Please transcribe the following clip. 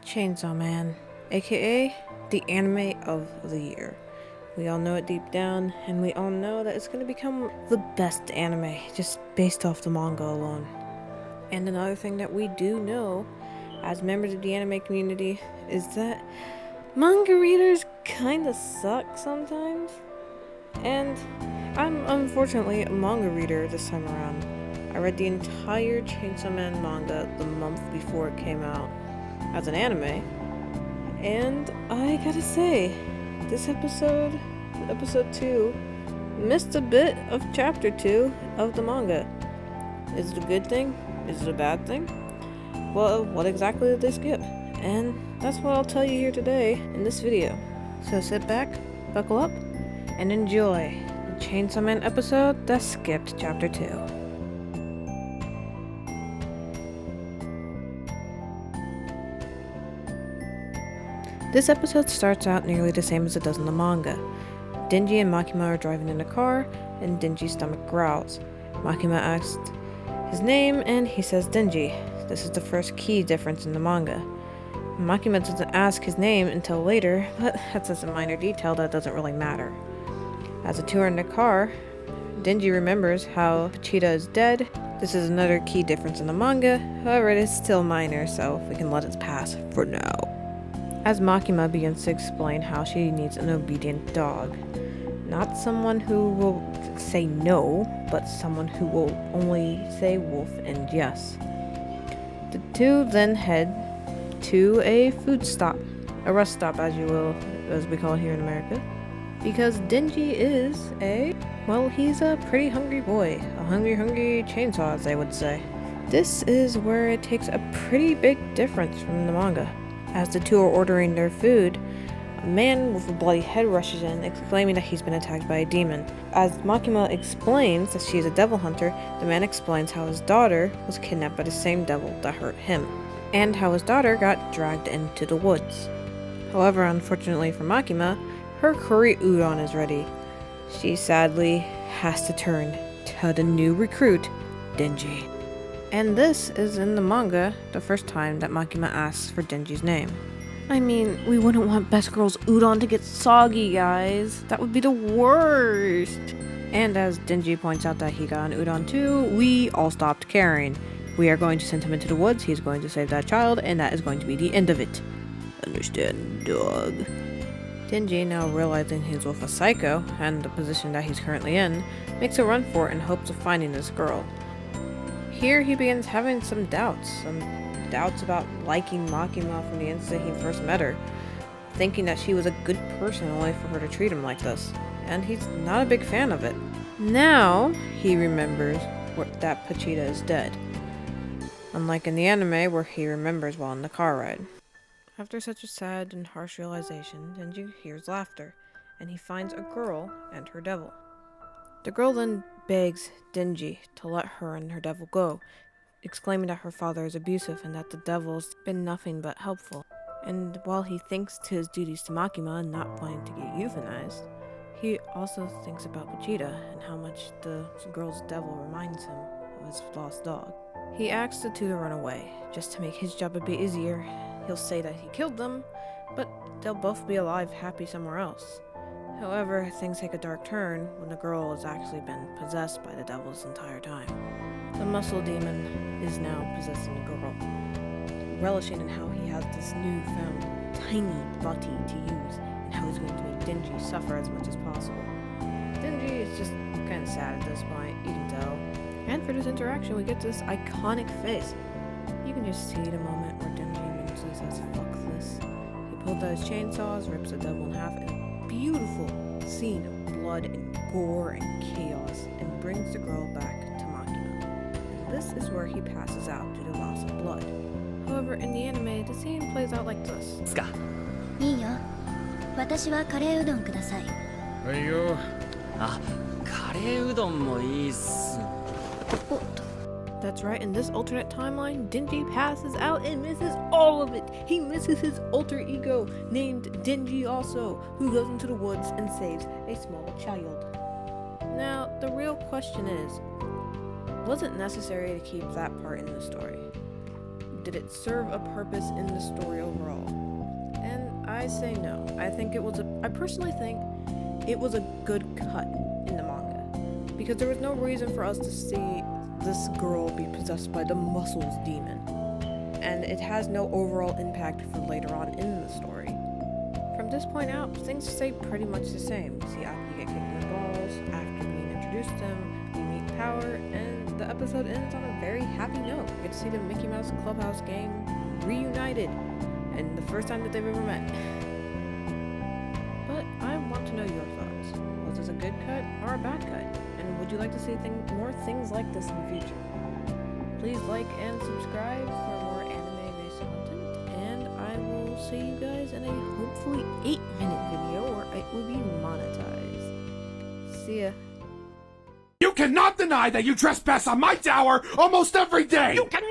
Chainsaw Man, aka the anime of the year. We all know it deep down, and we all know that it's going to become the best anime just based off the manga alone. And another thing that we do know as members of the anime community is that manga readers kinda suck sometimes. And I'm unfortunately a manga reader this time around. I read the entire Chainsaw Man manga the month before it came out as an anime. And I gotta say, this episode 2, missed a bit of chapter 2 of the manga. Is it a good thing? Is it a bad thing? Well, what exactly did they skip? And that's what I'll tell you here today in this video. So sit back, buckle up, and enjoy the Chainsaw Man episode that skipped chapter 2. This episode starts out nearly the same as it does in the manga. Denji and Makima are driving in a car, and Denji's stomach growls. Makima asks his name, and he says Denji. This is the first key difference in the manga. Makima doesn't ask his name until later, but that's just a minor detail that doesn't really matter. As the two are in the car, Denji remembers how Pochita is dead. This is another key difference in the manga, however it is still minor, so we can let it pass for now. As Makima begins to explain how she needs an obedient dog. Not someone who will say no, but someone who will only say wolf and yes. The two then head to a food stop, a rest stop as you will, as we call it here in America. Because Denji is he's a pretty hungry boy. A hungry chainsaw, as they would say. This is where it takes a pretty big difference from the manga. As the two are ordering their food, a man with a bloody head rushes in, exclaiming that he's been attacked by a demon. As Makima explains that she is a devil hunter, the man explains how his daughter was kidnapped by the same devil that hurt him, and how his daughter got dragged into the woods. However, unfortunately for Makima, her curry udon is ready. She sadly has to turn to the new recruit, Denji. And this is in the manga the first time that Makima asks for Denji's name. I mean, we wouldn't want Best Girl's udon to get soggy, guys. That would be the worst. And as Denji points out that he got an udon too, we all stopped caring. We are going to send him into the woods, he's going to save that child, and that is going to be the end of it. Understand, dog? Denji, now realizing he's with a psycho, and the position that he's currently in, makes a run for it in hopes of finding this girl. Here he begins having some doubts about liking Makima from the instant he first met her, thinking that she was a good person only for her to treat him like this, and he's not a big fan of it. Now he remembers that Pochita is dead, unlike in the anime where he remembers while in the car ride. After such a sad and harsh realization, Denji hears laughter, and he finds a girl and her devil. The girl then begs Denji to let her and her devil go, exclaiming that her father is abusive and that the devil's been nothing but helpful. And while he thinks to his duties to Makima and not wanting to get euthanized, he also thinks about Pochita and how much the girl's devil reminds him of his lost dog. He asks the two to run away, just to make his job a bit easier. He'll say that he killed them, but they'll both be alive happy somewhere else. However, things take a dark turn when the girl has actually been possessed by the devil this entire time. The muscle demon is now possessing the girl, relishing in how he has this newfound tiny body to use and how he's going to make Denji suffer as much as possible. Denji is just kind of sad at this point, you can tell. And for this interaction, we get this iconic face. You can just see the moment where Denji mentally says, "Fuck this." He pulls out his chainsaws, rips the devil in half, and beautiful scene of blood and gore and chaos, and brings the girl back to Makima. And this is where he passes out due to loss of blood. However, in the anime, the scene plays out like this. いいよ。私はカレーうどんください。はいよ。あ、カレーうどんもいいっす。That's right, in this alternate timeline, Denji passes out and misses all of it. He misses his alter ego, named Denji also, who goes into the woods and saves a small child. Now, the real question is, was it necessary to keep that part in the story? did it serve a purpose in the story overall? And I say no. I personally think it was a good cut in the manga, because there was no reason for us to see this girl be possessed by the muscles demon, and it has no overall impact for later on in the story. From this point out, things stay pretty much the same. We see Aki get kicked in the balls, after being introduced to him, we meet Power, and the episode ends on a very happy note. We get to see the Mickey Mouse Clubhouse gang reunited, and the first time that they've ever met. But I want to know your thoughts. Was this a good cut or a bad cut? And would you like to see more things like this in the future? Please like and subscribe for more anime-based content, and I will see you guys in a hopefully 8-minute video where it will be monetized. See ya. You cannot deny that you trespass on my tower almost every day! You cannot